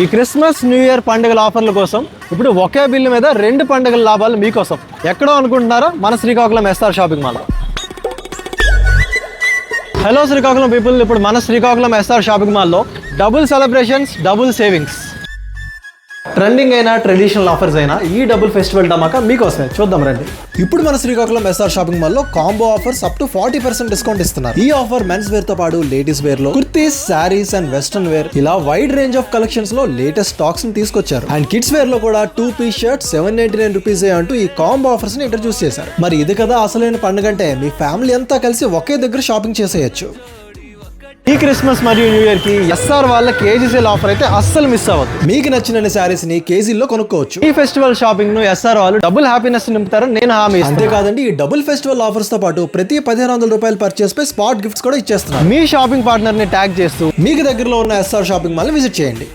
ఈ Christmas new year పండుగల ఆఫర్ల కోసం ఇప్పుడు ఒకే బిల్లు మీద 2 పండుగల లాభాలు మీకోసం. ఎక్కడో అనుకుంటున్నారా? మన Srikakulam SR shopping mall. Hello Srikakulam people, ఇప్పుడు మన శ్రీకాకుళం ఎస్ఆర్ షాపింగ్ మాల్లో double celebrations, double savings. Trending అయినా ట్రెడిషనల్ ఆఫర్స్ అయినా ఈ డబుల్ ఫెస్టివల్ ధమాకా మీకోసమే. చూద్దాం రండి. ఇప్పుడు మన శ్రీకాకుళం ఎస్ఆర్ షాపింగ్ మాల్లో combo offers up to 40% discount ఇస్తున్నారు. ఈ ఆఫర్ మెన్స్ వేర్ తో పాటు లేడీస్ వేర్ లో kurtis, saris and western wear ఇలా వైడ్ రేంజ్ ఆఫ్ కలెక్షన్స్ లో లేటెస్ట్ స్టాక్స్ ని తీసుకొచ్చారు. అండ్ కిడ్స్ వేర్ లో కూడా 2 పీస్ షర్ట్ 799 రూపీస్ అంటూ ఈ కాంబో ఆఫర్స్ ని ఇంట్రడ్యూస్ చేశారు. మరి ఇది కదా అసలైన పండుగ అంటే, మీ ఫ్యామిలీ అంతా కలిసి ఒకే దగ్గర షాపింగ్ చేసేయచ్చు. ఈ క్రిస్మస్ మరియు న్యూ ఇయర్ కి ఎస్ఆర్ వాళ్ళ కేజీ సేల్ ఆఫర్ అయితే అస్సలు మిస్ అవ్వద్దు. మీకు నచ్చిన శారీస్ ని కేజీల్లో కొనుక్కోవచ్చు. ఈ ఫెస్టివల్ షాపింగ్ ను ఎస్ఆర్ వాళ్ళు డబుల్ హ్యాపీనెస్ నింపుతారని నేను హామీ ఇస్తాను. అంతేకాదండి, ఈ డబుల్ ఫెస్టివల్ ఆఫర్స్ తో పాటు ప్రతి 1500 రూపాయలు పర్చేస్ పై స్పాట్ గిఫ్ట్స్ కూడా ఇచ్చేస్తున్నారు. మీ షాపింగ్ పార్ట్నర్ ని ట్యాగ్ చేస్తూ మీకు దగ్గరలో ఉన్న ఎస్ఆర్ షాపింగ్ మాల్ ని విజిట్ చేయండి.